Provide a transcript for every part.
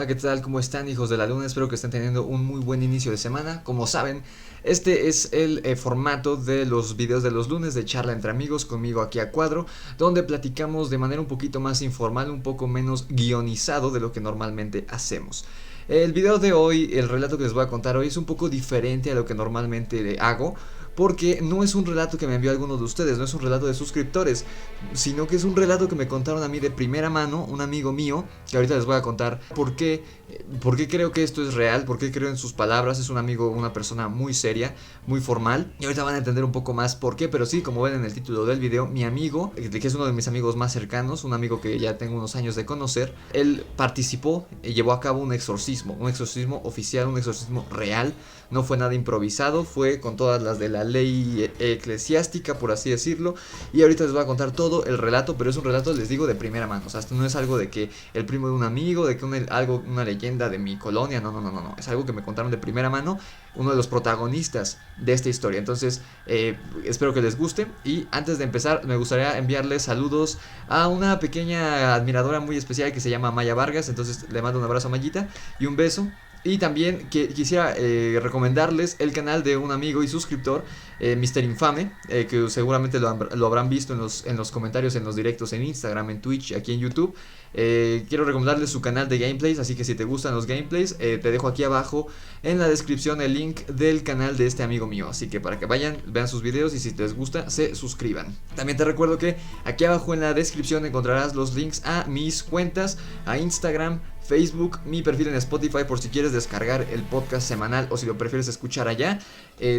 Hola, ¿qué tal? ¿Cómo están, hijos de la luna? Espero que estén teniendo un muy buen inicio de semana. Como saben, este es el formato de los videos de los lunes de charla entre amigos, conmigo aquí a cuadro, donde platicamos de manera un poquito más informal, un poco menos guionizado de lo que normalmente hacemos. El video de hoy, el relato que les voy a contar hoy es un poco diferente a lo que normalmente hago, porque no es un relato que me envió alguno de ustedes, no es un relato de suscriptores, sino que es un relato que me contaron a mí de primera mano, un amigo mío, que ahorita les voy a contar por qué creo que esto es real, por qué creo en sus palabras. Es un amigo, una persona muy seria, muy formal, y ahorita van a entender un poco más por qué. Pero sí, como ven en el título del video, mi amigo, que es uno de mis amigos más cercanos, un amigo que ya tengo unos años de conocer, él participó y llevó a cabo un exorcismo oficial, un exorcismo real. No fue nada improvisado, fue con todas las de la ley eclesiástica, por así decirlo. Y ahorita les voy a contar todo el relato, pero es un relato, les digo, de primera mano. O sea, esto no es algo de que el primo de un amigo, de que una leyenda de mi colonia. No. Es algo que me contaron de primera mano, uno de los protagonistas de esta historia. Entonces, espero que les guste. Y antes de empezar, me gustaría enviarles saludos a una pequeña admiradora muy especial que se llama Maya Vargas. Entonces, le mando un abrazo a Mayita y un beso. Y también quisiera recomendarles el canal de un amigo y suscriptor, Mr. Infame, que seguramente lo habrán visto en los comentarios, en los directos, en Instagram, en Twitch, aquí en YouTube. Quiero recomendarles su canal de gameplays, así que si te gustan los gameplays, te dejo aquí abajo en la descripción el link del canal de este amigo mío. Así que para que vayan, vean sus videos y si les gusta, se suscriban. También te recuerdo que aquí abajo en la descripción encontrarás los links a mis cuentas, a Instagram, Facebook, mi perfil en Spotify por si quieres descargar el podcast semanal o si lo prefieres escuchar allá.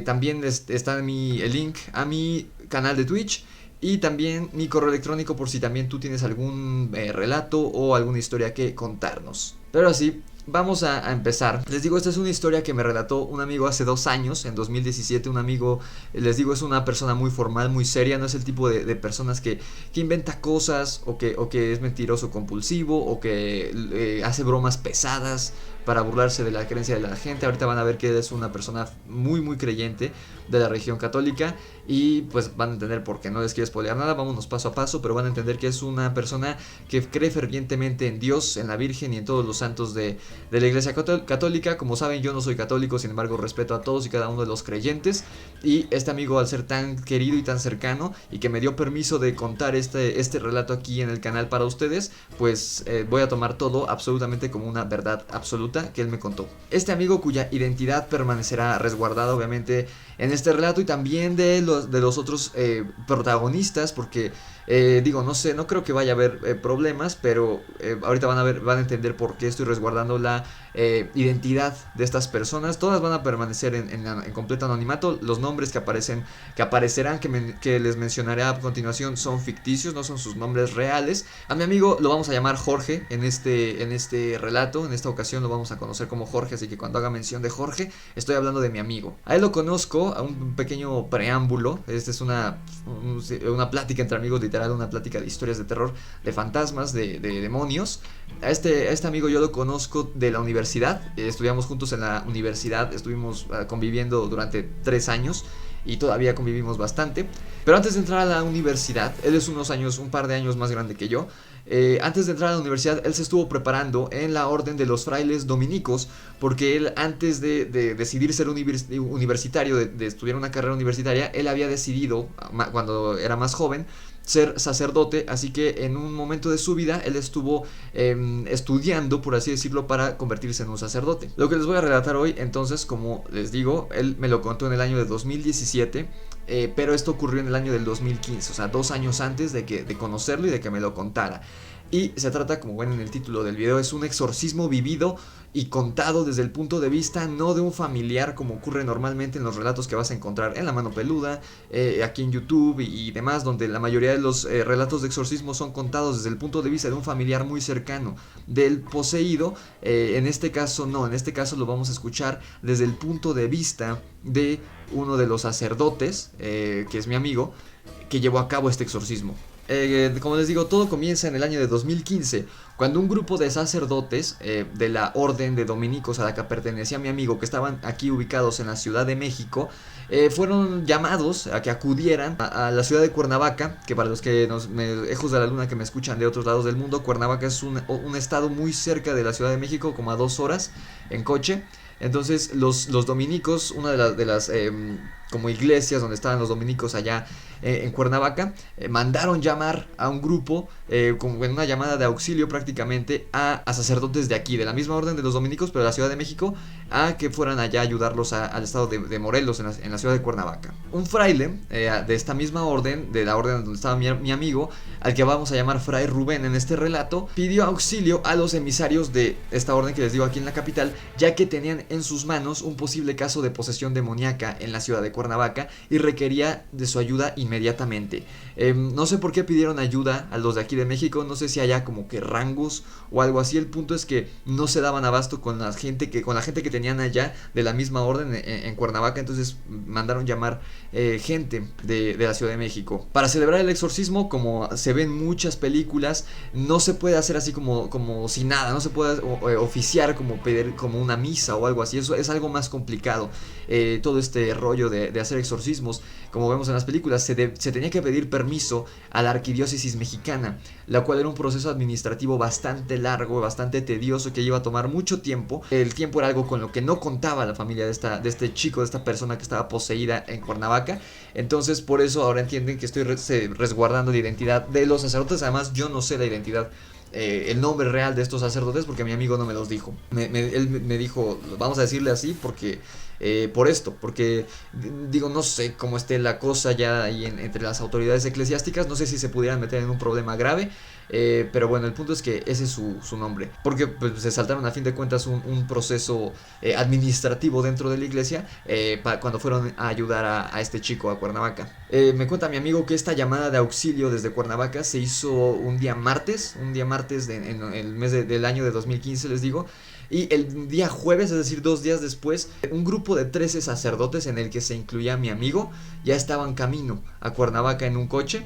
También está el link a mi canal de Twitch y también mi correo electrónico por si también tú tienes algún relato o alguna historia que contarnos. Pero así, vamos a empezar. Les digo, esta es una historia que me relató un amigo hace 2 años, en 2017. Un amigo, les digo, es una persona muy formal, muy seria. No es el tipo de personas que inventa cosas o que es mentiroso compulsivo o que hace bromas pesadas para burlarse de la creencia de la gente. Ahorita van a ver que él es una persona muy muy creyente de la religión católica y pues van a entender por qué. No les quiero spoilear nada, vámonos paso a paso, pero van a entender que es una persona que cree fervientemente en Dios, en la Virgen y en todos los santos de la iglesia católica. Como saben, yo no soy católico, sin embargo respeto a todos y cada uno de los creyentes. Y este amigo, al ser tan querido y tan cercano y que me dio permiso de contar este relato aquí en el canal para ustedes, pues voy a tomar todo absolutamente como una verdad absoluta que él me contó. Este amigo, cuya identidad permanecerá resguardada obviamente en este relato, y también de los otros protagonistas, porque digo, no sé, no creo que vaya a haber problemas, pero ahorita van a entender por qué estoy resguardando la identidad de estas personas. Todas van a permanecer en completo anonimato. Los nombres que aparecerán, que les mencionaré a continuación, son ficticios, no son sus nombres reales. A mi amigo lo vamos a llamar Jorge en este relato. En esta ocasión lo vamos a conocer como Jorge, así que cuando haga mención de Jorge, estoy hablando de mi amigo. A él lo conozco, a un pequeño preámbulo. Esta es una plática entre amigos, literal, una plática de historias de terror, de fantasmas, de demonios. A este amigo yo lo conozco de la universidad. Estudiamos juntos en la universidad, estuvimos conviviendo durante 3 años y todavía convivimos bastante. Pero antes de entrar a la universidad, él es un par de años más grande que yo. Antes de entrar a la universidad, él se estuvo preparando en la orden de los frailes dominicos, porque él, antes de decidir ser universitario, de estudiar una carrera universitaria, él había decidido, cuando era más joven, ser sacerdote. Así que en un momento de su vida él estuvo estudiando, por así decirlo, para convertirse en un sacerdote. Lo que les voy a relatar hoy, entonces, como les digo, él me lo contó en el año de 2017, pero esto ocurrió en el año del 2015, o sea, 2 años antes de conocerlo y de que me lo contara. Y se trata, como ven en el título del video, es un exorcismo vivido y contado desde el punto de vista no de un familiar, como ocurre normalmente en los relatos que vas a encontrar en La Mano Peluda, aquí en YouTube y demás, donde la mayoría de los relatos de exorcismo son contados desde el punto de vista de un familiar muy cercano del poseído. En este caso no, en este caso lo vamos a escuchar desde el punto de vista de uno de los sacerdotes, que es mi amigo, que llevó a cabo este exorcismo. Como les digo, todo comienza en el año de 2015, cuando un grupo de sacerdotes de la orden de dominicos a la que pertenecía mi amigo, que estaban aquí ubicados en la Ciudad de México, fueron llamados a que acudieran a la ciudad de Cuernavaca, que para los que hijos de la luna que me escuchan de otros lados del mundo, Cuernavaca es un estado muy cerca de la Ciudad de México, como a 2 horas en coche. Entonces los dominicos, una de las como iglesias donde estaban los dominicos allá en Cuernavaca, mandaron llamar a un grupo, como en una llamada de auxilio prácticamente, a sacerdotes de aquí, de la misma orden de los dominicos, pero de la Ciudad de México, a que fueran allá a ayudarlos al estado de Morelos, en la ciudad de Cuernavaca. Un fraile de esta misma orden, de la orden donde estaba mi amigo, al que vamos a llamar Fray Rubén en este relato, pidió auxilio a los emisarios de esta orden que les digo aquí en la capital, ya que tenían en sus manos un posible caso de posesión demoníaca en la ciudad de Cuernavaca y requería de su ayuda inmediatamente. No sé por qué pidieron ayuda a los de aquí de México, no sé si haya como que rangos o algo así. El punto es que no se daban abasto con la gente que tenían allá de la misma orden en Cuernavaca, entonces mandaron llamar gente de la Ciudad de México. Para celebrar el exorcismo, como se ve en muchas películas, no se puede hacer así como si nada, no se puede oficiar como pedir como una misa o algo así, eso es algo más complicado. Todo este rollo de hacer exorcismos, como vemos en las películas, se tenía que pedir permiso a la arquidiócesis mexicana, la cual era un proceso administrativo bastante largo, bastante tedioso, que iba a tomar mucho tiempo. El tiempo era algo con lo que no contaba la familia de este chico, de esta persona que estaba poseída en Cuernavaca. Entonces por eso ahora entienden que estoy resguardando la identidad de los sacerdotes. Además yo no sé la identidad, el nombre real de estos sacerdotes, porque mi amigo no me los dijo. Él me dijo, vamos a decirle así porque por esto, porque digo, no sé cómo esté la cosa ya ahí entre las autoridades eclesiásticas, no sé si se pudieran meter en un problema grave. Pero bueno, el punto es que ese es su nombre, porque pues, se saltaron a fin de cuentas un proceso administrativo dentro de la iglesia cuando fueron a ayudar a este chico a Cuernavaca. Me cuenta mi amigo que esta llamada de auxilio desde Cuernavaca se hizo un día martes en el mes del año de 2015, les digo. Y el día jueves, es decir, 2 días después, un grupo de 13 sacerdotes, en el que se incluía mi amigo, ya estaban camino a Cuernavaca en un coche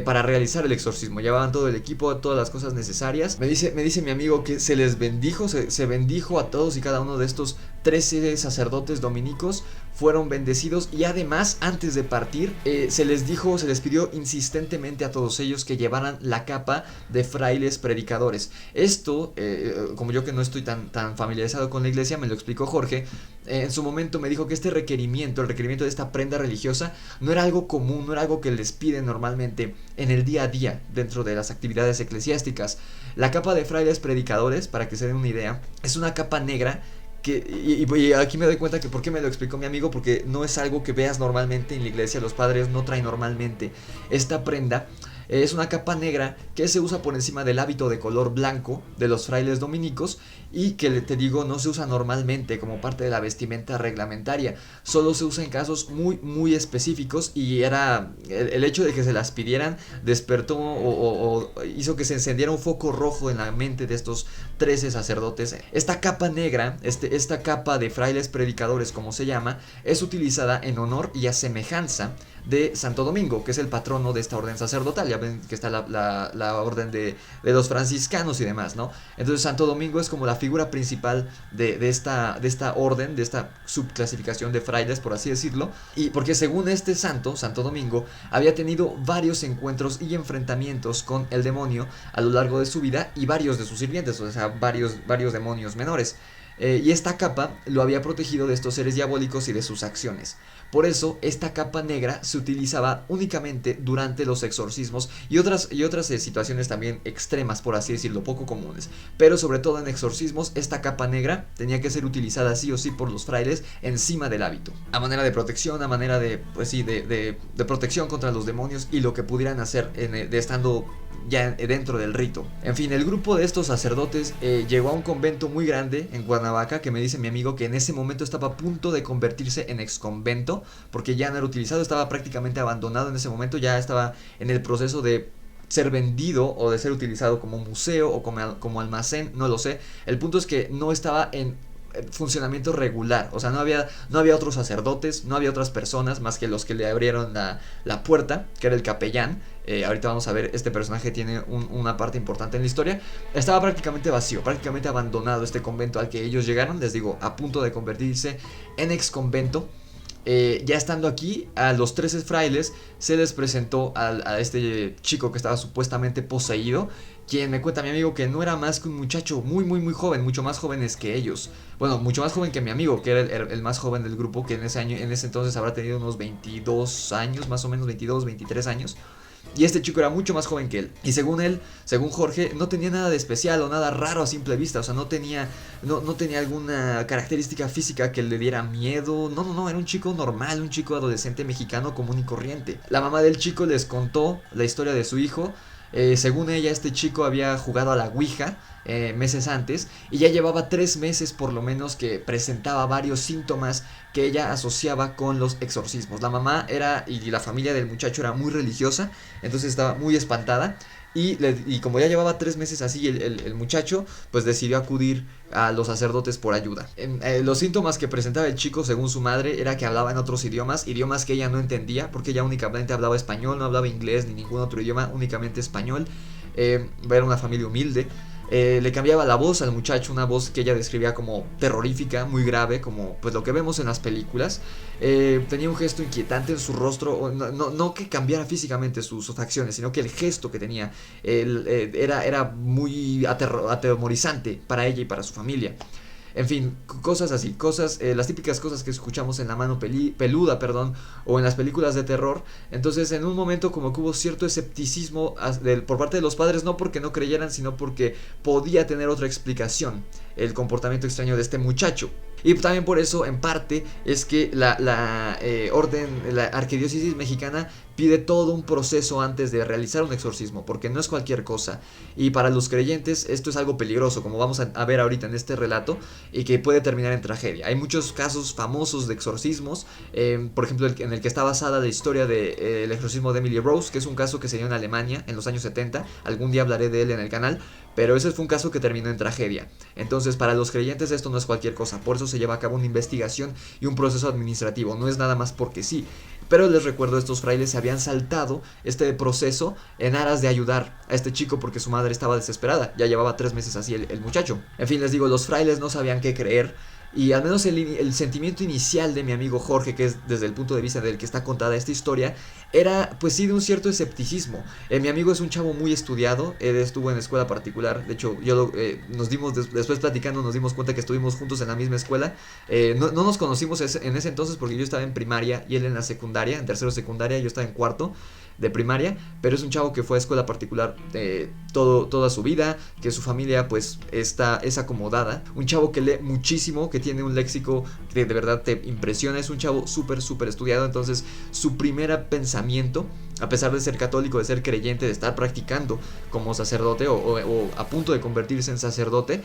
para realizar el exorcismo. Llevaban todo el equipo, todas las cosas necesarias. Me dice mi amigo que se les bendijo, se bendijo a todos y cada uno de estos 13 sacerdotes dominicos. Fueron bendecidos y además, antes de partir, se les pidió insistentemente a todos ellos que llevaran la capa de frailes predicadores. Esto, como yo que no estoy tan familiarizado con la iglesia, me lo explicó Jorge. En su momento me dijo que el requerimiento de esta prenda religiosa no era algo común, no era algo que les piden normalmente en el día a día dentro de las actividades eclesiásticas. La capa de frailes predicadores, para que se den una idea, es una capa negra y aquí me doy cuenta que por qué me lo explicó mi amigo, porque no es algo que veas normalmente en la iglesia. Los padres no traen normalmente esta prenda. Es una capa negra que se usa por encima del hábito de color blanco de los frailes dominicos y que, te digo, no se usa normalmente como parte de la vestimenta reglamentaria. Solo se usa en casos muy muy específicos, y era el hecho de que se las pidieran despertó o hizo que se encendiera un foco rojo en la mente de estos 13 sacerdotes. Esta capa negra, esta capa de frailes predicadores, como se llama, es utilizada en honor y a semejanza de Santo Domingo, que es el patrono de esta orden sacerdotal. Ya ven que está la orden de los franciscanos y demás, ¿no? Entonces Santo Domingo es como la figura principal de esta orden, de esta subclasificación de frailes, por así decirlo. Y porque según este Santo Domingo, había tenido varios encuentros y enfrentamientos con el demonio a lo largo de su vida y varios de sus sirvientes, o sea, varios demonios menores. Y esta capa lo había protegido de estos seres diabólicos y de sus acciones. Por eso esta capa negra se utilizaba únicamente durante los exorcismos y otras situaciones también extremas, por así decirlo, poco comunes. Pero sobre todo en exorcismos, esta capa negra tenía que ser utilizada sí o sí por los frailes encima del hábito, a manera de protección, a manera de, pues sí, de protección contra los demonios y lo que pudieran hacer estando ya dentro del rito. En fin, el grupo de estos sacerdotes llegó a un convento muy grande en Cuernavaca, que me dice mi amigo que en ese momento estaba a punto de convertirse en exconvento, porque ya no era utilizado, estaba prácticamente abandonado en ese momento, ya estaba en el proceso de ser vendido o de ser utilizado como museo o como almacén, no lo sé. El punto es que no estaba en funcionamiento regular. O sea, no había otros sacerdotes, no había otras personas más que los que le abrieron la puerta, que era el capellán. Ahorita vamos a ver, este personaje tiene una parte importante en la historia. Estaba prácticamente vacío, prácticamente abandonado este convento al que ellos llegaron, les digo, a punto de convertirse en ex convento. Ya estando aquí, a los 13 frailes se les presentó a este chico que estaba supuestamente poseído, quien me cuenta mi amigo que no era más que un muchacho muy muy muy joven, mucho más jóvenes que ellos. Bueno, mucho más joven que mi amigo, que era el más joven del grupo, que en ese entonces habrá tenido unos 22 años, más o menos 22, 23 años. Y este chico era mucho más joven que él. Y según él, según Jorge, no tenía nada de especial o nada raro a simple vista. O sea, no tenía alguna característica física que le diera miedo. No, era un chico normal, un chico adolescente mexicano común y corriente. La mamá del chico les contó la historia de su hijo. Según ella, este chico había jugado a la Ouija meses antes y ya llevaba 3 meses por lo menos que presentaba varios síntomas que ella asociaba con los exorcismos. La mamá y la familia del muchacho era muy religiosa, entonces estaba muy espantada. Y como ya llevaba 3 meses así el muchacho, pues decidió acudir a los sacerdotes por ayuda. Los síntomas que presentaba el chico, según su madre, era que hablaba en otros idiomas que ella no entendía, porque ella únicamente hablaba español, no hablaba inglés ni ningún otro idioma, únicamente español. Era una familia humilde. Le cambiaba la voz al muchacho, una voz que ella describía como terrorífica, muy grave, como pues lo que vemos en las películas. Tenía un gesto inquietante en su rostro, no que cambiara físicamente sus facciones, sino que el gesto que tenía era muy atemorizante para ella y para su familia. En fin, cosas así, las típicas cosas que escuchamos en La mano peluda, o en las películas de terror. Entonces, en un momento como que hubo cierto escepticismo por parte de los padres, no porque no creyeran, sino porque podía tener otra explicación el comportamiento extraño de este muchacho. Y también por eso, en parte, es que la arquidiócesis mexicana pide todo un proceso antes de realizar un exorcismo, porque no es cualquier cosa. Y para los creyentes esto es algo peligroso, como vamos a ver ahorita en este relato, y que puede terminar en tragedia. Hay muchos casos famosos de exorcismos, por ejemplo en el que está basada la historia del exorcismo de Emily Rose, que es un caso que se dio en Alemania en los años 70. Algún día hablaré de él en el canal, pero ese fue un caso que terminó en tragedia. Entonces, para los creyentes esto no es cualquier cosa, por eso se lleva a cabo una investigación y un proceso administrativo, no es nada más porque sí. Pero les recuerdo, estos frailes se habían saltado este proceso en aras de ayudar a este chico porque su madre estaba desesperada. Ya llevaba 3 meses así el muchacho. En fin, les digo, los frailes no sabían qué creer. Y al menos el sentimiento inicial de mi amigo Jorge, que es desde el punto de vista del que está contada esta historia, era pues sí de un cierto escepticismo. Mi amigo es un chavo muy estudiado, él estuvo en escuela particular, de hecho después platicando nos dimos cuenta que estuvimos juntos en la misma escuela. No nos conocimos en ese entonces porque yo estaba en primaria y él en la secundaria, en tercero de secundaria, yo estaba en cuarto de primaria, pero es un chavo que fue a escuela particular toda su vida, que su familia pues es acomodada, un chavo que lee muchísimo, que tiene un léxico que de verdad te impresiona, es un chavo súper estudiado. Entonces su primer pensamiento, a pesar de ser católico, de ser creyente, de estar practicando como sacerdote o a punto de convertirse en sacerdote,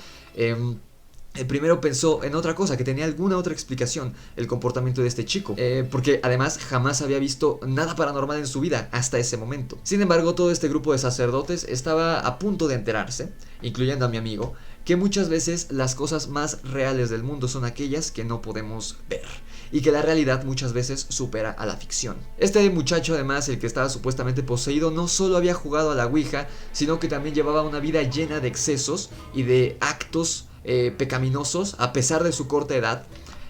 primero pensó en otra cosa, que tenía alguna otra explicación el comportamiento de este chico, porque además jamás había visto nada paranormal en su vida hasta ese momento. Sin embargo, todo este grupo de sacerdotes estaba a punto de enterarse, incluyendo a mi amigo, que muchas veces las cosas más reales del mundo son aquellas que no podemos ver, y que la realidad muchas veces supera a la ficción. Este muchacho, además, el que estaba supuestamente poseído, no solo había jugado a la Ouija, sino que también llevaba una vida llena de excesos y de actos pecaminosos, a pesar de su corta edad,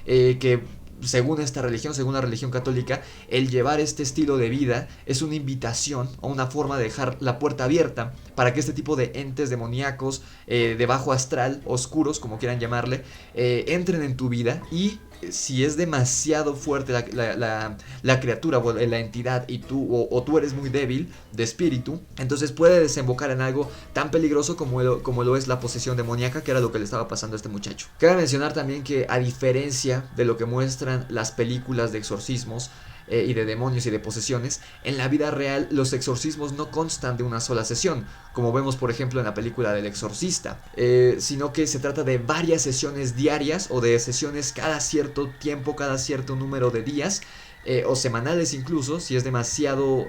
que según esta religión, según la religión católica, el llevar este estilo de vida es una invitación o una forma de dejar la puerta abierta para que este tipo de entes demoníacos, de bajo astral, oscuros, como quieran llamarle, entren en tu vida. Y si es demasiado fuerte la criatura o la entidad y tú eres muy débil de espíritu, entonces puede desembocar en algo tan peligroso como lo es la posesión demoníaca, que era lo que le estaba pasando a este muchacho. Cabe mencionar también que, a diferencia de lo que muestran las películas de exorcismos y de demonios y de posesiones, en la vida real los exorcismos no constan de una sola sesión, como vemos por ejemplo en la película del Exorcista, sino que se trata de varias sesiones diarias o de sesiones cada cierto tiempo, cada cierto número de días, o semanales incluso, si es demasiado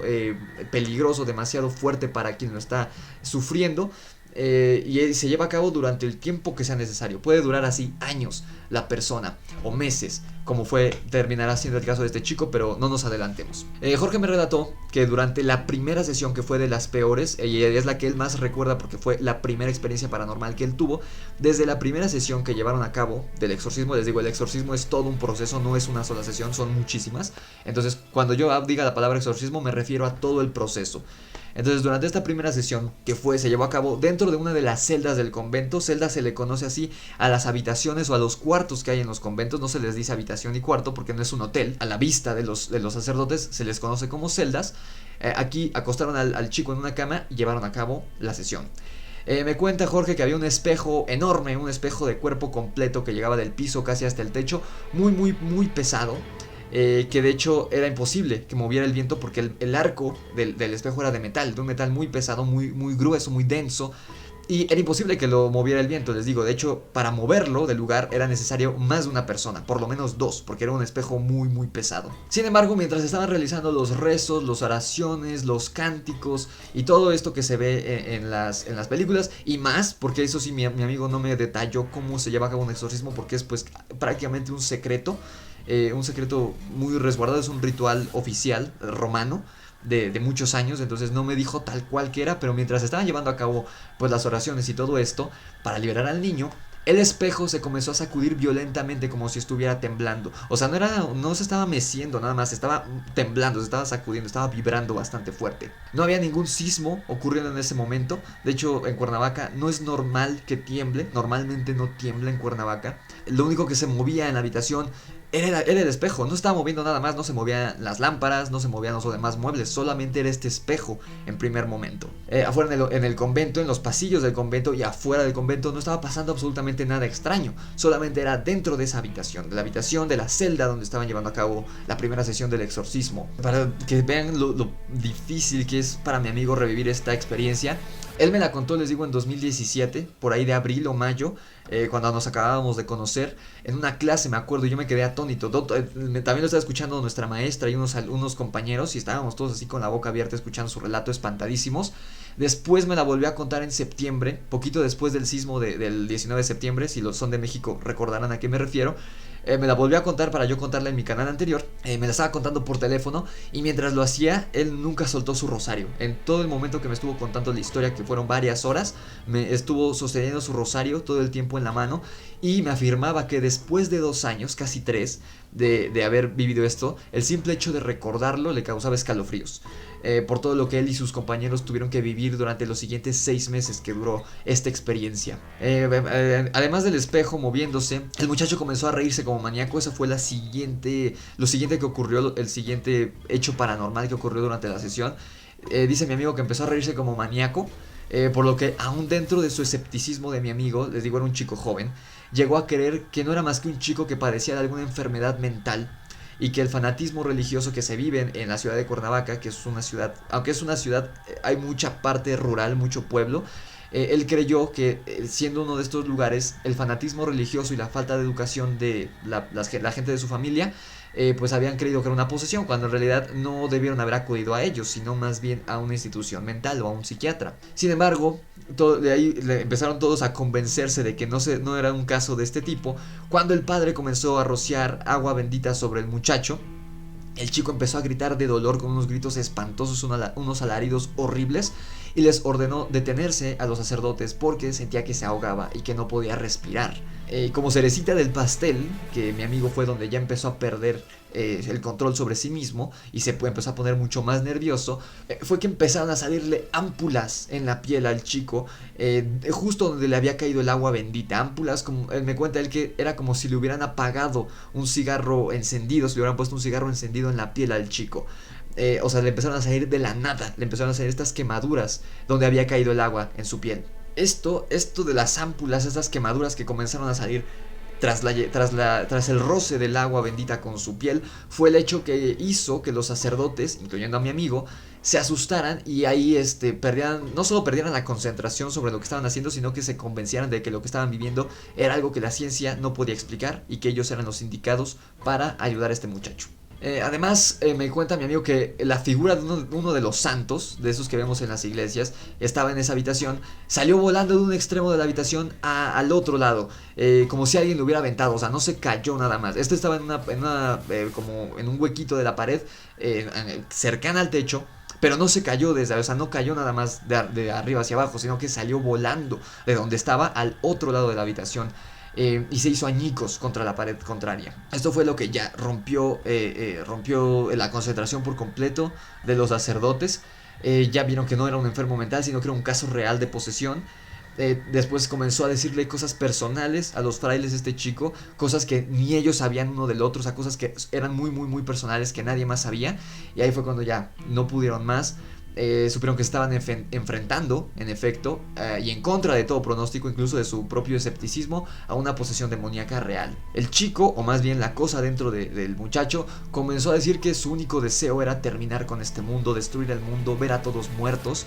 peligroso, demasiado fuerte para quien lo está sufriendo. Y se lleva a cabo durante el tiempo que sea necesario. Puede durar así años. la persona, o meses, como terminará siendo el caso de este chico, pero no nos adelantemos. Jorge me relató que durante la primera sesión, que fue de las peores, y es la que él más recuerda porque fue la primera experiencia paranormal que él tuvo, desde la primera sesión que llevaron a cabo del exorcismo. Les digo, el exorcismo es todo un proceso, no es una sola sesión, son muchísimas. Entonces, cuando yo diga la palabra exorcismo, me refiero a todo el proceso. Entonces, durante esta primera sesión se llevó a cabo dentro de una de las celdas del convento. Celda se le conoce así a las habitaciones o a los cuartos que hay en los conventos. No se les dice habitación y cuarto porque no es un hotel. A la vista de los sacerdotes se les conoce como celdas. Aquí acostaron al chico en una cama y llevaron a cabo la sesión. Me cuenta Jorge que había un espejo enorme, un espejo de cuerpo completo que llegaba del piso casi hasta el techo, muy pesado. Que de hecho era imposible que moviera el viento porque el arco del espejo era de un metal muy pesado, muy grueso, muy denso, y era imposible que lo moviera el viento. Les digo, de hecho, para moverlo del lugar era necesario más de una persona, por lo menos dos, porque era un espejo muy pesado. Sin embargo, mientras estaban realizando los rezos, las oraciones, los cánticos y todo esto que se ve en las películas, y más, porque eso sí, mi amigo no me detalló cómo se lleva a cabo un exorcismo, porque es pues prácticamente un secreto muy resguardado. Es un ritual oficial romano de muchos años, entonces no me dijo tal cual que era, pero mientras estaban llevando a cabo pues las oraciones y todo esto para liberar al niño, el espejo se comenzó a sacudir violentamente como si estuviera temblando. O sea, no se estaba meciendo nada más, estaba temblando, se estaba sacudiendo, estaba vibrando bastante fuerte. No había ningún sismo ocurriendo en ese momento. De hecho, en Cuernavaca no es normal que tiemble, normalmente no tiembla en Cuernavaca. Lo único que se movía en la habitación era el espejo, no estaba moviendo nada más, no se movían las lámparas, no se movían los demás muebles, solamente era este espejo en primer momento. Afuera en el convento, en los pasillos del convento y afuera del convento no estaba pasando absolutamente nada extraño, solamente era dentro de esa habitación, de la celda donde estaban llevando a cabo la primera sesión del exorcismo. Para que vean lo difícil que es para mi amigo revivir esta experiencia. Él me la contó, les digo, en 2017, por ahí de abril o mayo, cuando nos acabábamos de conocer, en una clase, me acuerdo, yo me quedé atónito. También lo estaba escuchando nuestra maestra y unos compañeros, y estábamos todos así con la boca abierta escuchando su relato, espantadísimos. Después me la volvió a contar en septiembre, poquito después del sismo del 19 de septiembre, si los son de México recordarán a qué me refiero. Me la volvió a contar para yo contarla en mi canal anterior. Me la estaba contando por teléfono y mientras lo hacía, él nunca soltó su rosario. En todo el momento que me estuvo contando la historia, que fueron varias horas, me estuvo sosteniendo su rosario todo el tiempo en la mano y me afirmaba que después de 2 años, casi 3, de haber vivido esto, el simple hecho de recordarlo le causaba escalofríos. Por todo lo que él y sus compañeros tuvieron que vivir durante los siguientes 6 meses que duró esta experiencia. Además del espejo moviéndose, el muchacho comenzó a reírse como maníaco. Esa fue lo siguiente que ocurrió, el siguiente hecho paranormal que ocurrió durante la sesión. Dice mi amigo que empezó a reírse como maníaco, por lo que aún dentro de su escepticismo de mi amigo, les digo, era un chico joven, llegó a creer que no era más que un chico que padecía de alguna enfermedad mental, y que el fanatismo religioso que se vive en la ciudad de Cuernavaca, que es una ciudad, aunque es una ciudad, hay mucha parte rural, mucho pueblo. Él creyó que siendo uno de estos lugares, el fanatismo religioso y la falta de educación de la gente de su familia, pues habían creído que era una posesión, cuando en realidad no debieron haber acudido a ellos, sino más bien a una institución mental o a un psiquiatra. Sin embargo, de ahí empezaron todos a convencerse de que no era un caso de este tipo, cuando el padre comenzó a rociar agua bendita sobre el muchacho. El chico empezó a gritar de dolor con unos gritos espantosos, unos alaridos horribles, y les ordenó detenerse a los sacerdotes porque sentía que se ahogaba y que no podía respirar. Como cerecita del pastel, que mi amigo fue donde ya empezó a perder el control sobre sí mismo y empezó a poner mucho más nervioso, fue que empezaron a salirle ámpulas en la piel al chico, justo donde le había caído el agua bendita. Ámpulas, como me cuenta él, que era como si le hubieran apagado un cigarro encendido, si le hubieran puesto un cigarro encendido en la piel al chico. O sea, le empezaron a salir de la nada, le empezaron a salir estas quemaduras donde había caído el agua en su piel. Esto de las ámpulas, estas quemaduras que comenzaron a salir tras el roce del agua bendita con su piel, fue el hecho que hizo que los sacerdotes, incluyendo a mi amigo, se asustaran y ahí no solo perdieran la concentración sobre lo que estaban haciendo, sino que se convencieran de que lo que estaban viviendo era algo que la ciencia no podía explicar y que ellos eran los indicados para ayudar a este muchacho. Además, me cuenta mi amigo que la figura de uno de los santos, de esos que vemos en las iglesias, estaba en esa habitación, salió volando de un extremo de la habitación al otro lado, como si alguien lo hubiera aventado, o sea, no se cayó nada más. Este estaba como en un huequito de la pared, cercana al techo. Pero no se cayó o sea, no cayó nada más de arriba hacia abajo, sino que salió volando de donde estaba al otro lado de la habitación. Y se hizo añicos contra la pared contraria. Esto fue lo que ya rompió la concentración por completo de los sacerdotes. Ya vieron que no era un enfermo mental, sino que era un caso real de posesión. Después comenzó a decirle cosas personales a los frailes este chico, cosas que ni ellos sabían uno del otro, o sea, cosas que eran muy, muy, muy personales que nadie más sabía. Y ahí fue cuando ya no pudieron más. Supieron que estaban enfrentando, en efecto, y en contra de todo pronóstico, incluso de su propio escepticismo, a una posesión demoníaca real. El chico, o más bien la cosa dentro del muchacho, comenzó a decir que su único deseo era terminar con este mundo, destruir el mundo, ver a todos muertos.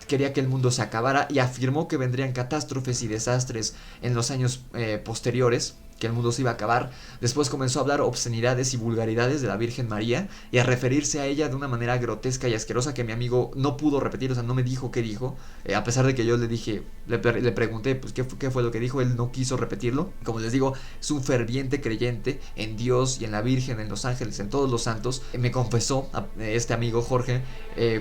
Quería que el mundo se acabara y afirmó que vendrían catástrofes y desastres en los años posteriores, que el mundo se iba a acabar. Después comenzó a hablar obscenidades y vulgaridades de la Virgen María y a referirse a ella de una manera grotesca y asquerosa que mi amigo no pudo repetir, o sea, no me dijo qué dijo, a pesar de que yo le dije, le pregunté pues qué fue lo que dijo, él no quiso repetirlo. Como les digo, es un ferviente creyente en Dios y en la Virgen, en los ángeles, en todos los santos. Me confesó este amigo Jorge,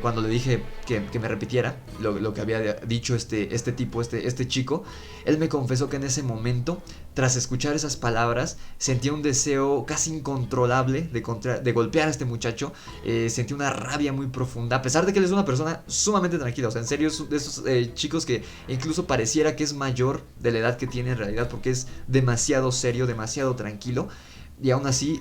cuando le dije que me repitiera lo que había dicho este chico. Él me confesó que en ese momento, tras escuchar esas palabras, sentía un deseo casi incontrolable de golpear a este muchacho. Sentía una rabia muy profunda, a pesar de que él es una persona sumamente tranquila. O sea, en serio, es de esos chicos que incluso pareciera que es mayor de la edad que tiene en realidad, porque es demasiado serio, demasiado tranquilo. Y aún así,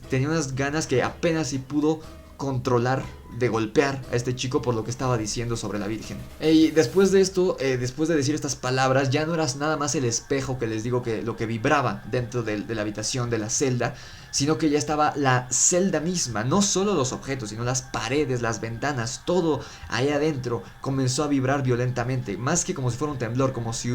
tenía unas ganas que apenas si pudo controlar de golpear a este chico por lo que estaba diciendo sobre la Virgen. Y después de esto, después de decir estas palabras, ya no era nada más el espejo que les digo que lo que vibraba dentro de la habitación, de la celda, sino que ya estaba la celda misma. No solo los objetos, sino las paredes, las ventanas, todo ahí adentro comenzó a vibrar violentamente, más que como si fuera un temblor, como si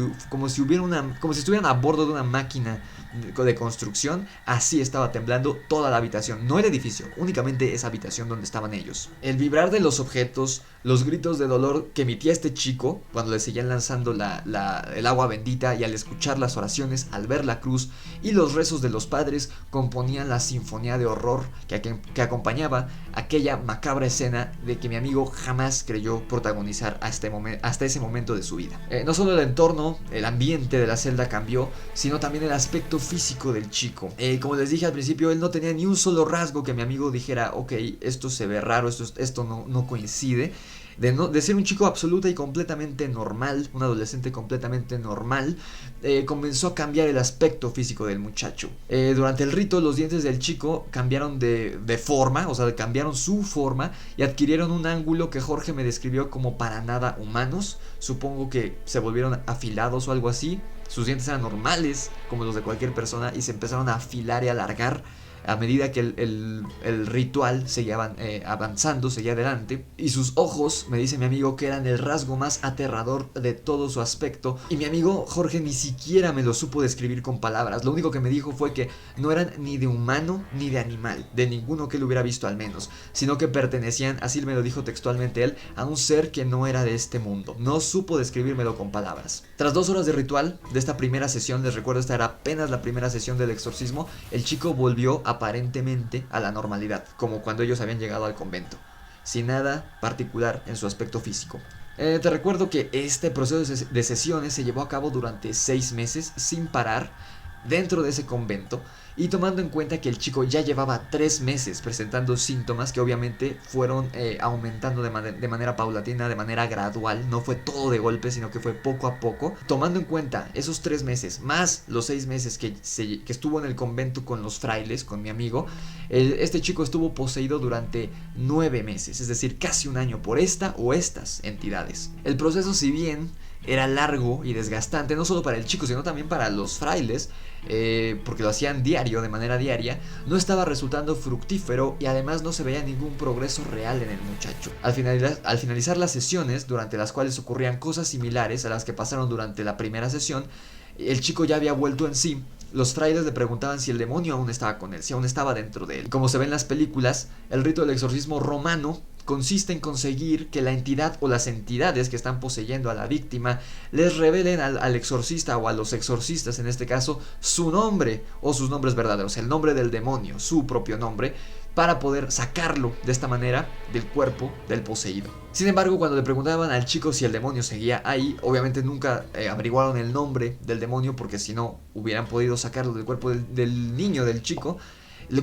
estuvieran a bordo de una máquina de construcción. Así estaba temblando toda la habitación, no el edificio, únicamente esa habitación donde estaban ellos. El vibrar de los objetos, los gritos de dolor que emitía este chico cuando le seguían lanzando el agua bendita, y al escuchar las oraciones, al ver la cruz y los rezos de los padres, componían la sinfonía de horror que acompañaba aquella macabra escena de que mi amigo jamás creyó protagonizar hasta ese momento de su vida. No solo el entorno, el ambiente de la celda cambió, sino también el aspecto físico del chico. Como les dije al principio, él no tenía ni un solo rasgo que mi amigo dijera, ok, esto se ve raro, esto no coincide. De ser un chico absoluta y completamente normal, un adolescente completamente normal, comenzó a cambiar el aspecto físico del muchacho. Durante el rito, los dientes del chico cambiaron de forma, o sea, cambiaron su forma y adquirieron un ángulo que Jorge me describió como para nada humanos. Supongo que se volvieron afilados o algo así. Sus dientes eran normales, como los de cualquier persona, y se empezaron a afilar y alargar a medida que el ritual seguía avanzando, seguía adelante. Y sus ojos, me dice mi amigo, que eran el rasgo más aterrador de todo su aspecto. Y mi amigo Jorge ni siquiera me lo supo describir con palabras. Lo único que me dijo fue que no eran ni de humano ni de animal, de ninguno que él hubiera visto al menos, sino que pertenecían, así me lo dijo textualmente él, a un ser que no era de este mundo. No supo describírmelo con palabras. Tras 2 horas de ritual, de esta primera sesión, les recuerdo, esta era apenas la primera sesión del exorcismo, el chico volvió aparentemente a la normalidad, como cuando ellos habían llegado al convento, sin nada particular en su aspecto físico. Te recuerdo que este proceso de sesiones se llevó a cabo durante 6 meses sin parar dentro de ese convento, y tomando en cuenta que el chico ya llevaba 3 meses presentando síntomas que obviamente fueron aumentando de manera paulatina, de manera gradual, no fue todo de golpe, sino que fue poco a poco. Tomando en cuenta esos 3 meses más los 6 meses que estuvo en el convento con los frailes, con mi amigo, este chico estuvo poseído durante 9 meses, es decir, casi un año, por esta o estas entidades. El proceso, si bien era largo y desgastante, no solo para el chico, sino también para los frailes, porque lo hacían de manera diaria, no estaba resultando fructífero, y además no se veía ningún progreso real en el muchacho. Al finalizar las sesiones, durante las cuales ocurrían cosas similares a las que pasaron durante la primera sesión, el chico ya había vuelto en sí los frailes le preguntaban si el demonio aún estaba con él, si aún estaba dentro de él. Como se ve en las películas, el rito del exorcismo romano consiste en conseguir que la entidad o las entidades que están poseyendo a la víctima les revelen al exorcista o a los exorcistas, en este caso, su nombre o sus nombres verdaderos, el nombre del demonio, su propio nombre, para poder sacarlo de esta manera del cuerpo del poseído. Sin embargo, cuando le preguntaban al chico si el demonio seguía ahí, obviamente nunca averiguaron el nombre del demonio, porque si no hubieran podido sacarlo del cuerpo del niño, del chico.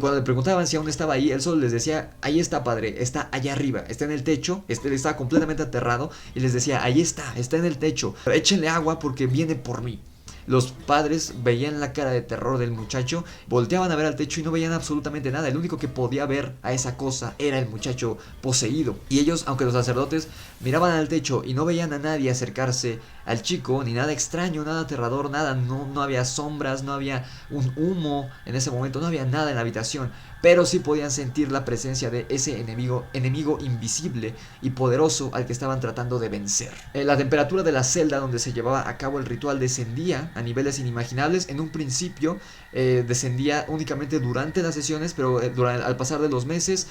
Cuando le preguntaban si aún estaba ahí, él solo les decía: ahí está, padre, está allá arriba, está en el techo. Estaba completamente aterrado y les decía: ahí está en el techo, échenle agua porque viene por mí. Los padres veían la cara de terror del muchacho, volteaban a ver al techo y no veían absolutamente nada. El único que podía ver a esa cosa era el muchacho poseído. Y ellos, aunque los sacerdotes miraban al techo y no veían a nadie acercarse al chico, ni nada extraño, nada aterrador, nada, no había sombras, no había un humo en ese momento, no había nada en la habitación, pero sí podían sentir la presencia de ese enemigo invisible y poderoso al que estaban tratando de vencer. La temperatura de la celda donde se llevaba a cabo el ritual descendía a niveles inimaginables. En un principio descendía únicamente durante las sesiones, pero al pasar de los meses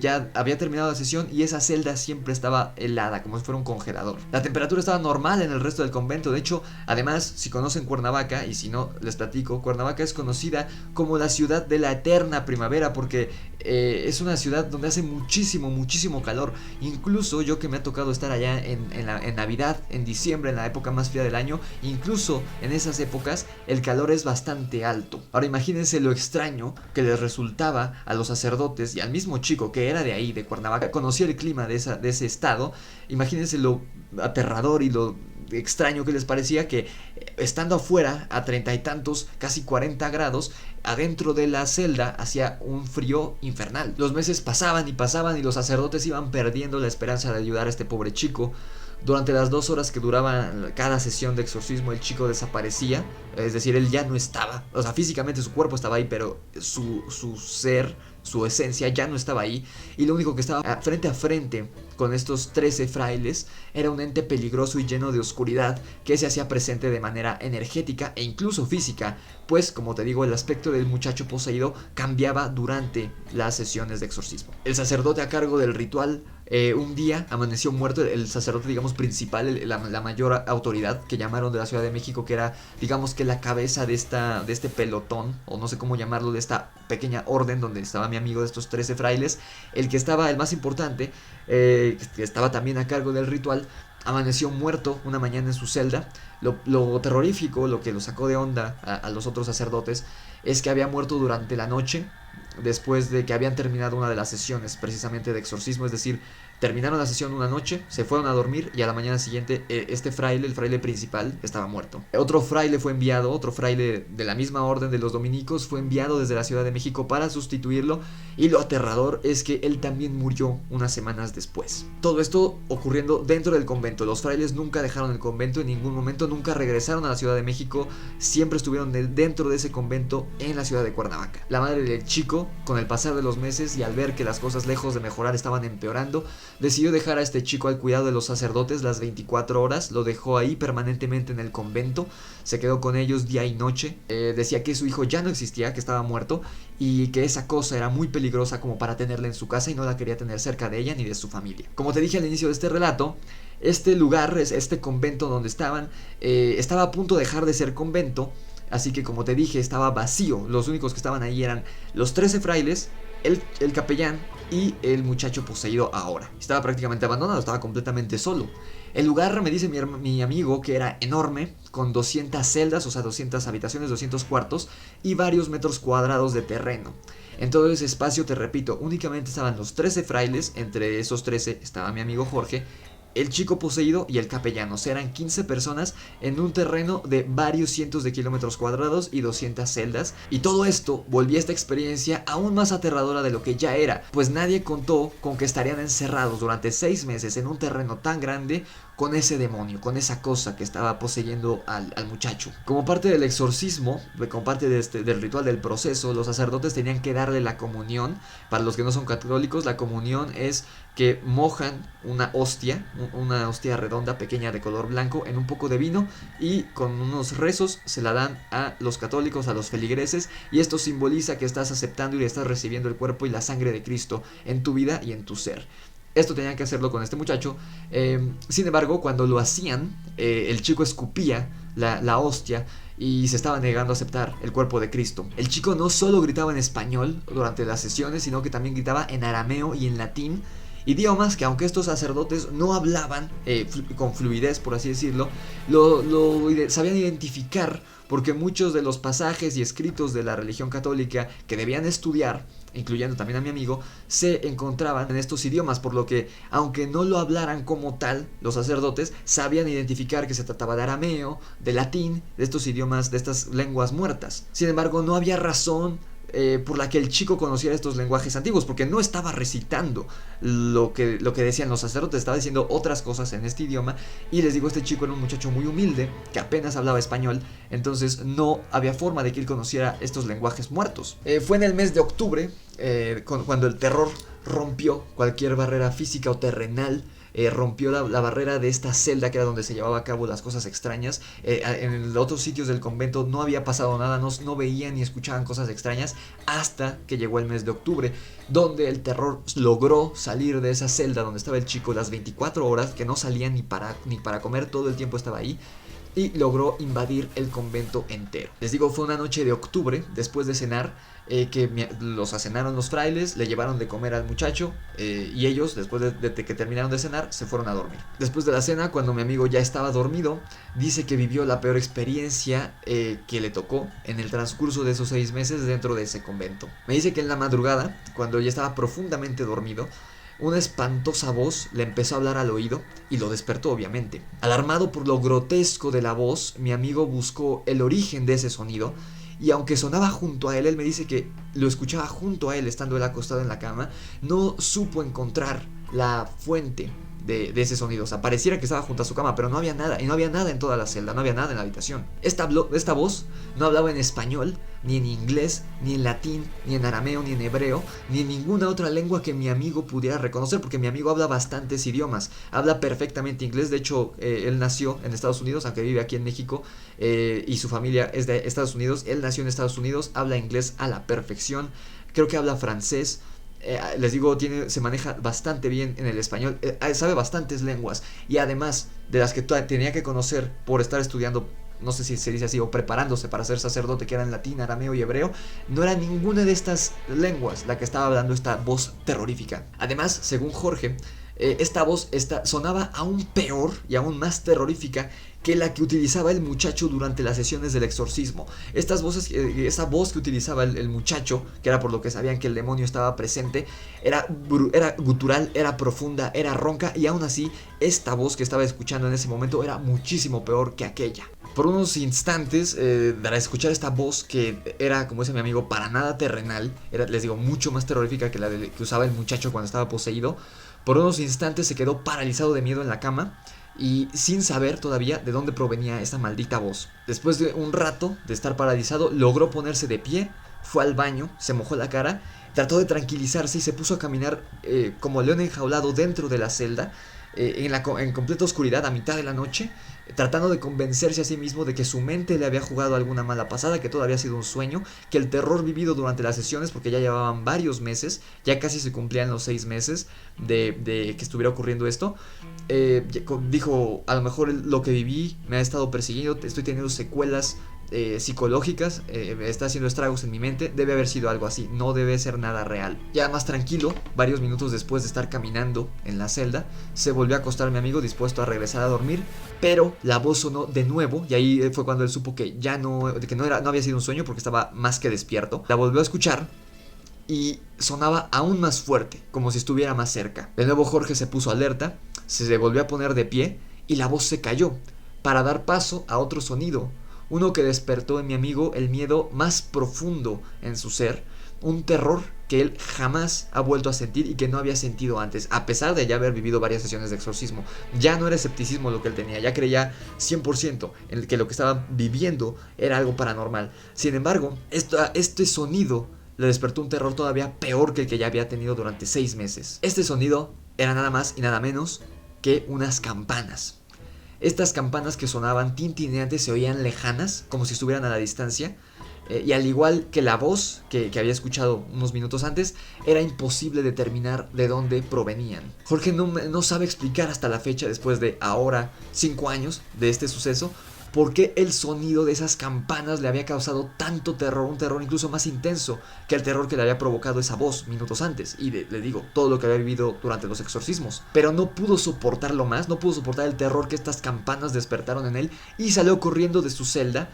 ya había terminado la sesión y esa celda siempre estaba helada, como si fuera un congelador. La temperatura estaba normal en el resto del convento. De hecho, además, si conocen Cuernavaca, y si no les platico, Cuernavaca es conocida como la ciudad de la eterna primavera, porque es una ciudad donde hace muchísimo calor. Incluso yo, que me ha tocado estar allá en Navidad, en diciembre, en la época más fría del año, incluso en esas épocas el calor es bastante alto. Ahora imagínense lo extraño que les resultaba a los sacerdotes y al mismo chico que era de ahí, de Cuernavaca, conocía el clima de ese estado. Imagínense lo aterrador y lo extraño que les parecía que, estando afuera a 30 y tantos, casi 40 grados, adentro de la celda hacía un frío infernal. Los meses pasaban y los sacerdotes iban perdiendo la esperanza de ayudar a este pobre chico. Durante las 2 horas que duraba cada sesión de exorcismo, el chico desaparecía, es decir, él ya no estaba, o sea, físicamente su cuerpo estaba ahí, pero su ser, su esencia ya no estaba ahí, y lo único que estaba frente a frente con estos 13 frailes era un ente peligroso y lleno de oscuridad que se hacía presente de manera energética e incluso física, pues, como te digo, el aspecto del muchacho poseído cambiaba durante las sesiones de exorcismo. El sacerdote a cargo del ritual un día amaneció muerto, el sacerdote, digamos, principal, la mayor autoridad que llamaron de la Ciudad de México, que era, digamos, que la cabeza de este pelotón, o no sé cómo llamarlo, de esta pequeña orden donde estaba mi amigo de estos 13 frailes, el que estaba, el más importante, que estaba también a cargo del ritual, amaneció muerto una mañana en su celda. Lo terrorífico, lo que lo sacó de onda a los otros sacerdotes, es que había muerto durante la noche, después de que habían terminado una de las sesiones precisamente de exorcismo. Es decir, terminaron la sesión una noche, se fueron a dormir y a la mañana siguiente este fraile, el fraile principal, estaba muerto. Otro fraile de la misma orden de los dominicos fue enviado desde la Ciudad de México para sustituirlo, y lo aterrador es que él también murió unas semanas después. Todo esto ocurriendo dentro del convento. Los frailes nunca dejaron el convento en ningún momento, nunca regresaron a la Ciudad de México, siempre estuvieron dentro de ese convento en la ciudad de Cuernavaca. La madre del chico, con el pasar de los meses y al ver que las cosas, lejos de mejorar, estaban empeorando, decidió dejar a este chico al cuidado de los sacerdotes las 24 horas, lo dejó ahí permanentemente en el convento, se quedó con ellos día y noche. Decía que su hijo ya no existía, que estaba muerto, y que esa cosa era muy peligrosa como para tenerla en su casa y no la quería tener cerca de ella ni de su familia. Como te dije al inicio de este relato, este lugar, este convento donde estaban, estaba a punto de dejar de ser convento. Así que, como te dije, estaba vacío. Los únicos que estaban ahí eran los 13 frailes, el capellán y el muchacho poseído ahora. Estaba prácticamente abandonado, estaba completamente solo. El lugar, me dice mi amigo, que era enorme, con 200 celdas, o sea, 200 habitaciones, 200 cuartos y varios metros cuadrados de terreno. En todo ese espacio, te repito, únicamente estaban los 13 frailes. Entre esos 13 estaba mi amigo Jorge, el chico poseído y el capellán. O sea, eran 15 personas en un terreno de varios cientos de kilómetros cuadrados y 200 celdas. Y todo esto volvía esta experiencia aún más aterradora de lo que ya era, pues nadie contó con que estarían encerrados durante 6 meses en un terreno tan grande, con ese demonio, con esa cosa que estaba poseyendo al muchacho. Como parte del exorcismo, como parte del ritual del proceso, los sacerdotes tenían que darle la comunión. Para los que no son católicos, la comunión es que mojan una hostia redonda pequeña de color blanco en un poco de vino y con unos rezos se la dan a los católicos, a los feligreses, y esto simboliza que estás aceptando y estás recibiendo el cuerpo y la sangre de Cristo en tu vida y en tu ser. Esto tenían que hacerlo con este muchacho. Sin embargo, cuando lo hacían, el chico escupía la hostia y se estaba negando a aceptar el cuerpo de Cristo. El chico no solo gritaba en español durante las sesiones, sino que también gritaba en arameo y en latín, idiomas que, aunque estos sacerdotes no hablaban con fluidez, por así decirlo, lo sabían identificar, porque muchos de los pasajes y escritos de la religión católica que debían estudiar, incluyendo también a mi amigo, se encontraban en estos idiomas, por lo que, aunque no lo hablaran como tal, los sacerdotes sabían identificar que se trataba de arameo, de latín, de estos idiomas, de estas lenguas muertas. Sin embargo, no había razón por la que el chico conociera estos lenguajes antiguos, porque no estaba recitando lo que decían los sacerdotes, estaba diciendo otras cosas en este idioma. Y les digo, este chico era un muchacho muy humilde que apenas hablaba español, entonces no había forma de que él conociera estos lenguajes muertos. Fue en el mes de octubre cuando el terror rompió cualquier barrera física o terrenal. Rompió la barrera de esta celda que era donde se llevaba a cabo las cosas extrañas. En los otros sitios del convento no había pasado nada, no veían ni escuchaban cosas extrañas, hasta que llegó el mes de octubre, donde el terror logró salir de esa celda donde estaba el chico las 24 horas, que no salía ni para comer, todo el tiempo estaba ahí, y logró invadir el convento entero. Les digo, fue una noche de octubre, después de cenar, que los acenaron los frailes, le llevaron de comer al muchacho, y ellos, después de que terminaron de cenar, se fueron a dormir. Después de la cena, cuando mi amigo ya estaba dormido, dice que vivió la peor experiencia que le tocó en el transcurso de esos 6 meses dentro de ese convento. Me dice que en la madrugada, cuando ya estaba profundamente dormido, una espantosa voz le empezó a hablar al oído y lo despertó, obviamente. Alarmado por lo grotesco de la voz, mi amigo buscó el origen de ese sonido, y aunque sonaba junto a él me dice que lo escuchaba junto a él estando él acostado en la cama, no supo encontrar la fuente de ese sonido. O sea, pareciera que estaba junto a su cama, pero no había nada, y no había nada en toda la celda, no había nada en la habitación. Esta voz no hablaba en español, ni en inglés, ni en latín, ni en arameo, ni en hebreo, ni en ninguna otra lengua que mi amigo pudiera reconocer, porque mi amigo habla bastantes idiomas, habla perfectamente inglés. De hecho, él nació en Estados Unidos, aunque vive aquí en México, y su familia es de Estados Unidos. Él nació en Estados Unidos, habla inglés a la perfección, creo que habla francés. Les digo, se maneja bastante bien en el español, sabe bastantes lenguas, y además de las que tenía que conocer por estar estudiando, no sé si se dice así, o preparándose para ser sacerdote, que eran latín, arameo y hebreo, no era ninguna de estas lenguas la que estaba hablando esta voz terrorífica. Además, según Jorge, esta voz sonaba aún peor y aún más terrorífica que la que utilizaba el muchacho durante las sesiones del exorcismo. Esa voz que utilizaba el muchacho, que era por lo que sabían que el demonio estaba presente, era gutural, era profunda, era ronca, y aún así esta voz que estaba escuchando en ese momento era muchísimo peor que aquella. Por unos instantes, para escuchar esta voz que era, como dice mi amigo, para nada terrenal, era, les digo, mucho más terrorífica que la que usaba el muchacho cuando estaba poseído, por unos instantes se quedó paralizado de miedo en la cama y sin saber todavía de dónde provenía esa maldita voz. Después de un rato de estar paralizado, logró ponerse de pie, fue al baño, se mojó la cara, trató de tranquilizarse y se puso a caminar como león enjaulado dentro de la celda, en completa oscuridad, a mitad de la noche, tratando de convencerse a sí mismo de que su mente le había jugado alguna mala pasada, que todo había sido un sueño, que el terror vivido durante las sesiones, porque ya llevaban varios meses, ya casi se cumplían los 6 meses de que estuviera ocurriendo esto, dijo, a lo mejor lo que viví me ha estado persiguiendo, estoy teniendo secuelas psicológicas, está haciendo estragos en mi mente, debe haber sido algo así, no debe ser nada real. Ya más tranquilo, varios minutos después de estar caminando en la celda, se volvió a acostar mi amigo dispuesto a regresar a dormir, pero la voz sonó de nuevo, y ahí fue cuando él supo que ya no había sido un sueño, porque estaba más que despierto. La volvió a escuchar y sonaba aún más fuerte, como si estuviera más cerca. De nuevo Jorge se puso alerta, se volvió a poner de pie y la voz se cayó para dar paso a otro sonido, uno que despertó en mi amigo el miedo más profundo en su ser, un terror que él jamás ha vuelto a sentir y que no había sentido antes, a pesar de ya haber vivido varias sesiones de exorcismo. Ya no era escepticismo lo que él tenía, ya creía 100% en que lo que estaba viviendo era algo paranormal. Sin embargo, este sonido le despertó un terror todavía peor que el que ya había tenido durante 6 meses. Este sonido era nada más y nada menos que unas campanas. Estas campanas que sonaban tintineantes se oían lejanas, como si estuvieran a la distancia. Y al igual que la voz que había escuchado unos minutos antes, era imposible determinar de dónde provenían. Jorge no sabe explicar hasta la fecha, después de ahora 5 años de este suceso, por qué el sonido de esas campanas le había causado tanto terror, un terror incluso más intenso que el terror que le había provocado esa voz minutos antes. Y le digo, todo lo que había vivido durante los exorcismos. Pero no pudo soportarlo más, no pudo soportar el terror que estas campanas despertaron en él y salió corriendo de su celda.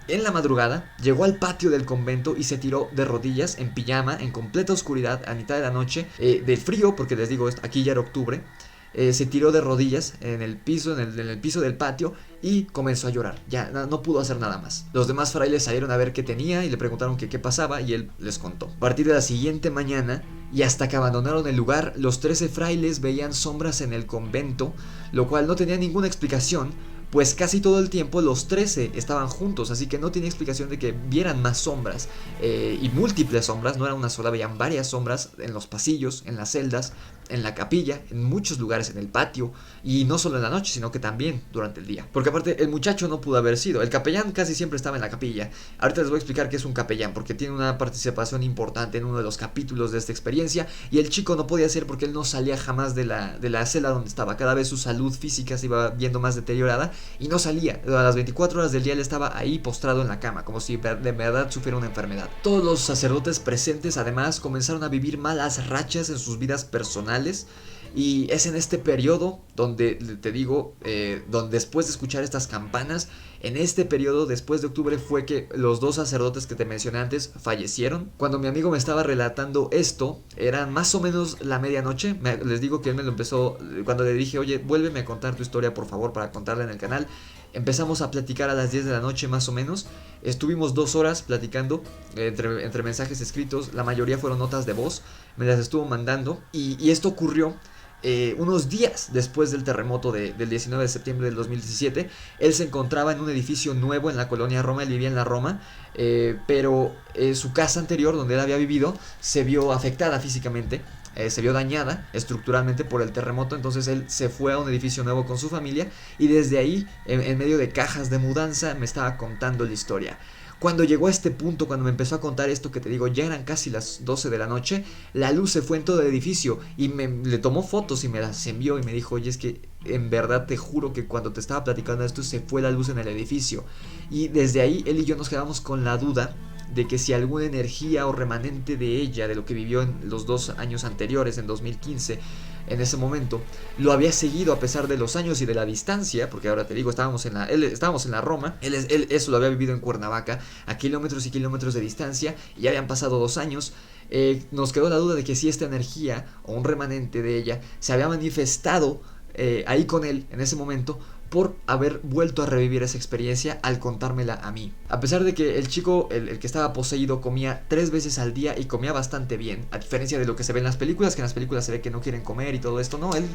En la madrugada, llegó al patio del convento y se tiró de rodillas, en pijama, en completa oscuridad, a mitad de la noche, del frío, porque les digo, aquí ya era octubre. Se tiró de rodillas en el piso, en el piso del patio, y comenzó a llorar. Ya no pudo hacer nada más. Los demás frailes salieron a ver qué tenía y le preguntaron qué pasaba, y él les contó. A partir de la siguiente mañana, y hasta que abandonaron el lugar, los 13 frailes veían sombras en el convento, lo cual no tenía ninguna explicación, pues casi todo el tiempo los 13 estaban juntos, así que no tenía explicación de que vieran más sombras, y múltiples sombras, no era una sola, veían varias sombras en los pasillos, en las celdas, en la capilla, en muchos lugares, en el patio, y no solo en la noche, sino que también durante el día. Porque aparte, el muchacho no pudo haber sido, el capellán casi siempre estaba en la capilla. Ahorita les voy a explicar qué es un capellán, porque tiene una participación importante en uno de los capítulos de esta experiencia, y el chico no podía ser porque él no salía jamás de la celda donde estaba. Cada vez su salud física se iba viendo más deteriorada, y no salía. A las 24 horas del día él estaba ahí postrado en la cama, como si de verdad sufriera una enfermedad. Todos los sacerdotes presentes además comenzaron a vivir malas rachas en sus vidas personales, y es en este periodo donde te digo, donde después de escuchar estas campanas, en este periodo después de octubre fue que los 2 sacerdotes que te mencioné antes fallecieron. Cuando mi amigo me estaba relatando esto, eran más o menos la medianoche. Les digo que él me lo empezó, cuando le dije, oye, vuélveme a contar tu historia por favor para contarla en el canal. Empezamos a platicar a las 10 de la noche más o menos. Estuvimos 2 horas platicando entre mensajes escritos. La mayoría fueron notas de voz. Me las estuvo mandando. Y esto ocurrió unos días después del terremoto del 19 de septiembre del 2017. Él se encontraba en un edificio nuevo en la colonia Roma. Él vivía en la Roma. Pero su casa anterior, donde él había vivido, se vio afectada físicamente. Se vio dañada estructuralmente por el terremoto. Entonces él se fue a un edificio nuevo con su familia, y desde ahí, en medio de cajas de mudanza, me estaba contando la historia. Cuando llegó a este punto, cuando me empezó a contar esto que te digo, ya eran casi las 12 de la noche, la luz se fue en todo el edificio, y le tomó fotos y me las envió y me dijo, oye, es que en verdad te juro que cuando te estaba platicando esto se fue la luz en el edificio. Y desde ahí él y yo nos quedamos con la duda de que si alguna energía o remanente de ella, de lo que vivió en los 2 años anteriores, en 2015, en ese momento, lo había seguido a pesar de los años y de la distancia, porque ahora te digo, estábamos en la Roma, él eso lo había vivido en Cuernavaca, a kilómetros y kilómetros de distancia, y ya habían pasado 2 años. Nos quedó la duda de que si esta energía o un remanente de ella se había manifestado ahí con él en ese momento, por haber vuelto a revivir esa experiencia al contármela a mí. A pesar de que el chico, el que estaba poseído, comía 3 veces al día y comía bastante bien, a diferencia de lo que se ve en las películas, que en las películas se ve que no quieren comer y todo esto, no, él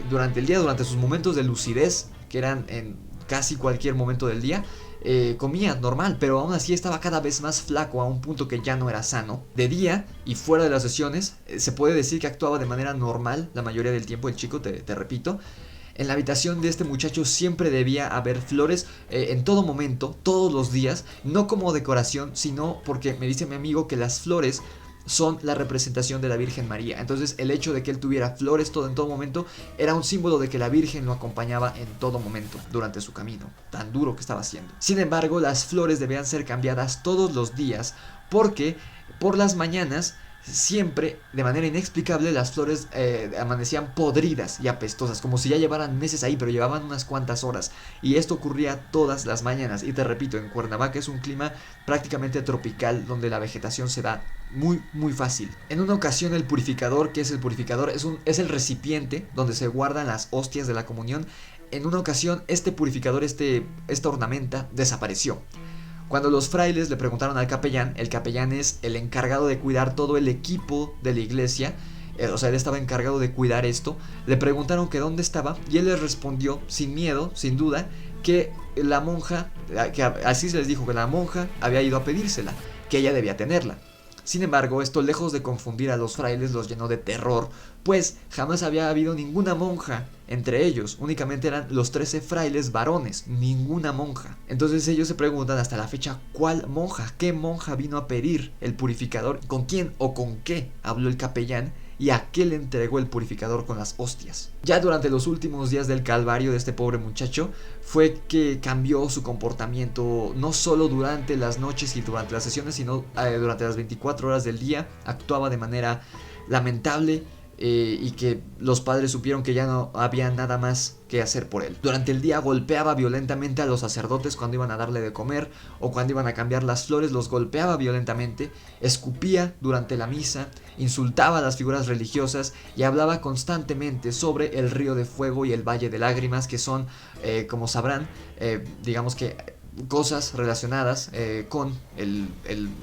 durante el día, durante sus momentos de lucidez, que eran en casi cualquier momento del día, comía normal, pero aún así estaba cada vez más flaco, a un punto que ya no era sano. De día y fuera de las sesiones, se puede decir que actuaba de manera normal la mayoría del tiempo el chico, te repito. En la habitación de este muchacho siempre debía haber flores, en todo momento, todos los días, no como decoración, sino porque me dice mi amigo que las flores son la representación de la Virgen María. Entonces el hecho de que él tuviera flores en todo momento era un símbolo de que la Virgen lo acompañaba en todo momento durante su camino tan duro que estaba haciendo. Sin embargo, las flores debían ser cambiadas todos los días, porque por las mañanas siempre, de manera inexplicable, las flores amanecían podridas y apestosas, como si ya llevaran meses ahí, pero llevaban unas cuantas horas. Y esto ocurría todas las mañanas. Y te repito, en Cuernavaca es un clima prácticamente tropical, donde la vegetación se da muy fácil. En una ocasión el purificador, ¿qué es el purificador? Es el recipiente donde se guardan las hostias de la comunión. En una ocasión este purificador, esta ornamenta, desapareció. Cuando los frailes le preguntaron al capellán, el capellán es el encargado de cuidar todo el equipo de la iglesia, o sea, él estaba encargado de cuidar esto, le preguntaron que dónde estaba y él les respondió sin miedo, sin duda, que la monja, que así se les dijo, que la monja había ido a pedírsela, que ella debía tenerla. Sin embargo, esto lejos de confundir a los frailes los llenó de terror, pues jamás había habido ninguna monja entre ellos, únicamente eran los 13 frailes varones, ninguna monja. Entonces ellos se preguntan hasta la fecha, ¿cuál monja? ¿Qué monja vino a pedir el purificador? ¿Con quién o con qué habló el capellán? ¿Y a qué le entregó el purificador con las hostias? Ya durante los últimos días del calvario de este pobre muchacho fue que cambió su comportamiento, no solo durante las noches y durante las sesiones, sino durante las 24 horas del día. Actuaba de manera lamentable, y que los padres supieron que ya no había nada más que hacer por él. Durante el día golpeaba violentamente a los sacerdotes cuando iban a darle de comer o cuando iban a cambiar las flores, los golpeaba violentamente, escupía durante la misa, insultaba a las figuras religiosas y hablaba constantemente sobre el río de fuego y el valle de lágrimas, que son, como sabrán, digamos que cosas relacionadas con el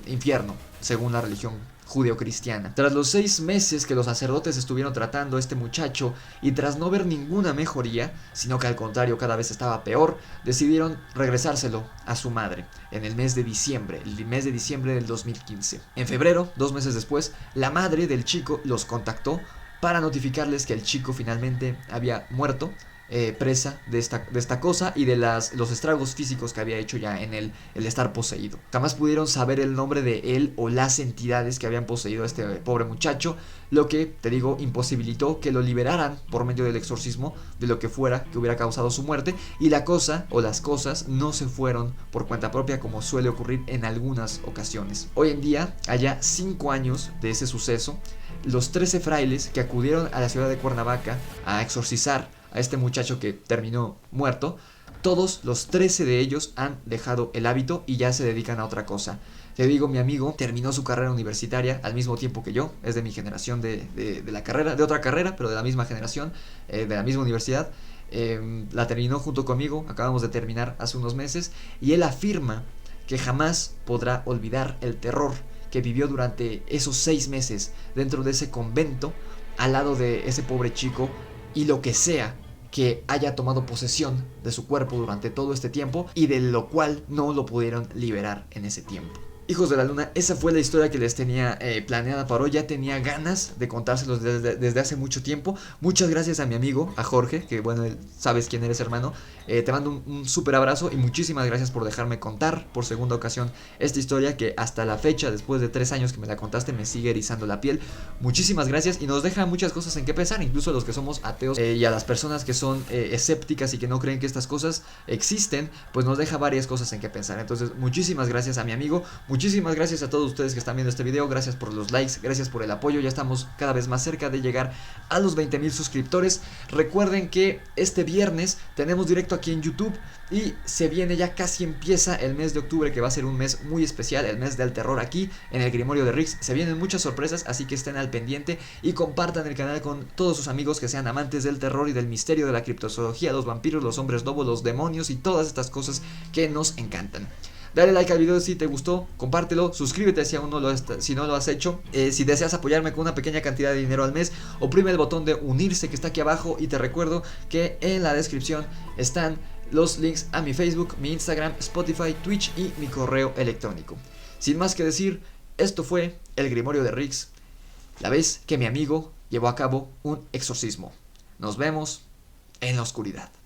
infierno, según la religión judeocristiana. Tras los 6 meses que los sacerdotes estuvieron tratando a este muchacho y tras no ver ninguna mejoría, sino que al contrario cada vez estaba peor, decidieron regresárselo a su madre en el mes de diciembre, del 2015. En febrero, 2 meses después, la madre del chico los contactó para notificarles que el chico finalmente había muerto, presa de esta cosa y de los estragos físicos que había hecho ya en el estar poseído. Jamás pudieron saber el nombre de él o las entidades que habían poseído a este pobre muchacho, lo que, te digo, imposibilitó que lo liberaran por medio del exorcismo de lo que fuera que hubiera causado su muerte, y la cosa o las cosas no se fueron por cuenta propia como suele ocurrir en algunas ocasiones. Hoy en día, allá 5 años de ese suceso, los 13 frailes que acudieron a la ciudad de Cuernavaca a exorcizar a este muchacho que terminó muerto, todos los 13 de ellos han dejado el hábito y ya se dedican a otra cosa. Te digo, mi amigo terminó su carrera universitaria al mismo tiempo que yo, es de mi generación de la carrera, de otra carrera, pero de la misma generación, de la misma universidad. La terminó junto conmigo, acabamos de terminar hace unos meses, y él afirma que jamás podrá olvidar el terror que vivió durante esos 6 meses dentro de ese convento, al lado de ese pobre chico, y lo que sea que haya tomado posesión de su cuerpo durante todo este tiempo y de lo cual no lo pudieron liberar en ese tiempo. Hijos de la Luna, esa fue la historia que les tenía planeada para hoy. Ya tenía ganas de contárselos desde hace mucho tiempo. Muchas gracias a mi amigo, a Jorge, que bueno, sabes quién eres, hermano. Te mando un súper abrazo y muchísimas gracias por dejarme contar por segunda ocasión esta historia que hasta la fecha, después de 3 años que me la contaste, me sigue erizando la piel. Muchísimas gracias y nos deja muchas cosas en qué pensar, incluso a los que somos ateos y a las personas que son escépticas y que no creen que estas cosas existen, pues nos deja varias cosas en qué pensar. Entonces, muchísimas gracias a mi amigo. Muchísimas gracias a todos ustedes que están viendo este video, gracias por los likes, gracias por el apoyo, ya estamos cada vez más cerca de llegar a los 20,000 suscriptores. Recuerden que este viernes tenemos directo aquí en YouTube y se viene, ya casi empieza el mes de octubre, que va a ser un mes muy especial, el mes del terror aquí en el Grimorio de Rix. Se vienen muchas sorpresas, así que estén al pendiente y compartan el canal con todos sus amigos que sean amantes del terror y del misterio, de la criptozoología, los vampiros, los hombres lobo, los demonios y todas estas cosas que nos encantan. Dale like al video si te gustó, compártelo, suscríbete si aún si no lo has hecho. Si deseas apoyarme con una pequeña cantidad de dinero al mes, oprime el botón de unirse que está aquí abajo y te recuerdo que en la descripción están los links a mi Facebook, mi Instagram, Spotify, Twitch y mi correo electrónico. Sin más que decir, esto fue el Grimorio de Rix, la vez que mi amigo llevó a cabo un exorcismo. Nos vemos en la oscuridad.